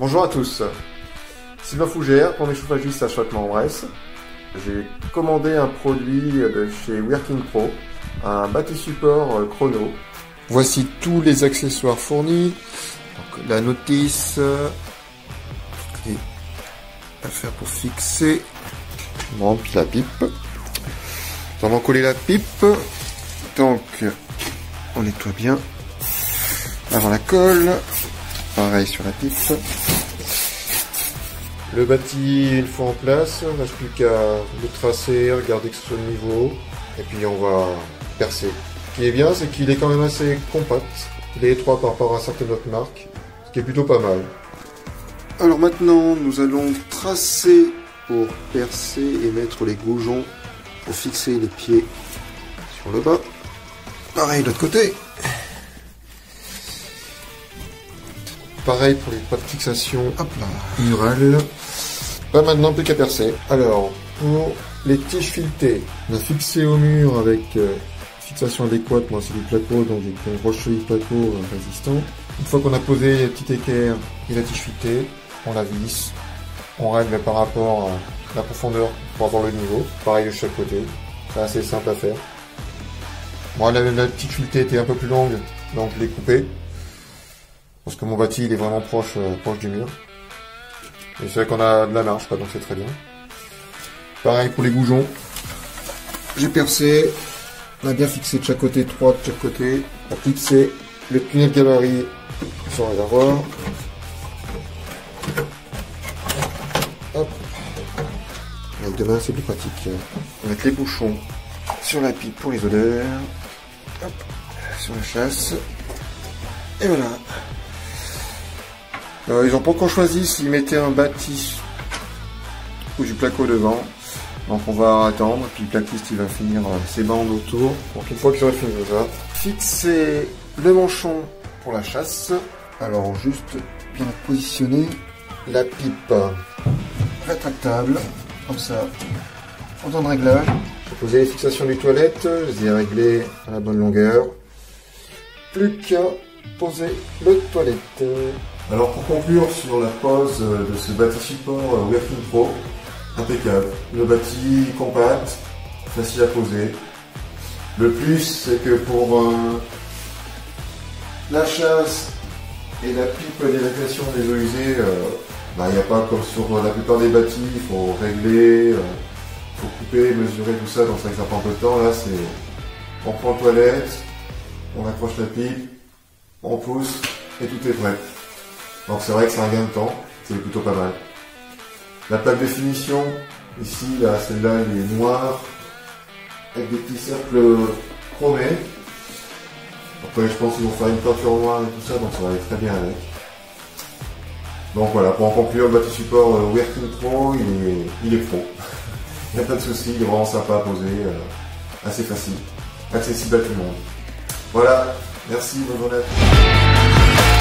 Bonjour à tous, Sylvain Fougère pour mes chauffagistes à Châtellerault-en-Bresse. J'ai commandé un produit de chez Working Pro, un bâti-support chrono. Voici tous les accessoires fournis. Donc, la notice, et affaire pour fixer. Je remplis la pipe. Nous allons coller la pipe. Donc, on nettoie bien avant la colle. Pareil sur la pipe. Le bâti, une fois en place, on n'a plus qu'à le tracer, regarder que ce soit le niveau, et puis on va percer. Ce qui est bien, c'est qu'il est quand même assez compact. Il est étroit par rapport à certaines autres marques, ce qui est plutôt pas mal. Alors maintenant, nous allons tracer pour percer et mettre les goujons pour fixer les pieds sur le bas. Pareil de l'autre côté. Pareil pour les points de fixation, hop là, murales. Pas maintenant, plus qu'à percer. Alors, pour les tiges filetées, on a fixé au mur avec fixation adéquate. Moi, c'est du placo, donc j'ai pris une grosse cheville de placo résistant. Une fois qu'on a posé les petits équerres et la tige filetée, on la visse. On règle par rapport à la profondeur pour avoir le niveau. Pareil de chaque côté. C'est assez simple à faire. Moi, la tige filetée était un peu plus longue, donc je l'ai coupée. Parce que mon bâti il est vraiment proche du mur. Et c'est vrai qu'on a de la marge, donc c'est très bien. Pareil pour les goujons. J'ai percé. On a bien fixé de chaque côté, 3 de chaque côté. On a fixé le tunnel gabarit sur le réservoir. Hop. Avec deux mains c'est plus pratique. On va mettre les bouchons sur la pipe pour les odeurs. Hop. Sur la chasse. Et voilà. Ils n'ont pas encore choisi s'ils mettaient un bâti ou du placo devant. Donc on va attendre, puis le plaquiste il va finir ses bandes autour. Donc une fois que j'aurai fini ça, fixer le manchon pour la chasse. Alors juste bien positionner la pipe rétractable, comme ça, en temps de réglage. J'ai posé les fixations du toilette, je les ai réglées à la bonne longueur. Plus qu'à poser le toilette. Alors pour conclure sur la pose de ce bâti support Working Pro, impeccable. Le bâti compact, facile à poser. Le plus c'est que pour la chasse et la pipe d'évacuation des eaux usées, il n'y a pas comme sur la plupart des bâtis, il faut régler, il faut couper, mesurer tout ça, donc ça prend un peu de temps. Là c'est on prend la toilette, on accroche la pipe, on pousse et tout est prêt. Donc c'est vrai que c'est un gain de temps, c'est plutôt pas mal. La plaque de finition, ici, là, celle-là, elle est noire, avec des petits cercles chromés. Après, je pense qu'ils vont faire une peinture noire et tout ça, donc ça va aller très bien avec. Donc voilà, pour en conclure, le bâti support Working Pro, il est pro. Il n'y a pas de souci, il est vraiment sympa à poser, assez facile, accessible à tout le monde. Voilà, merci, bonne journée à tous.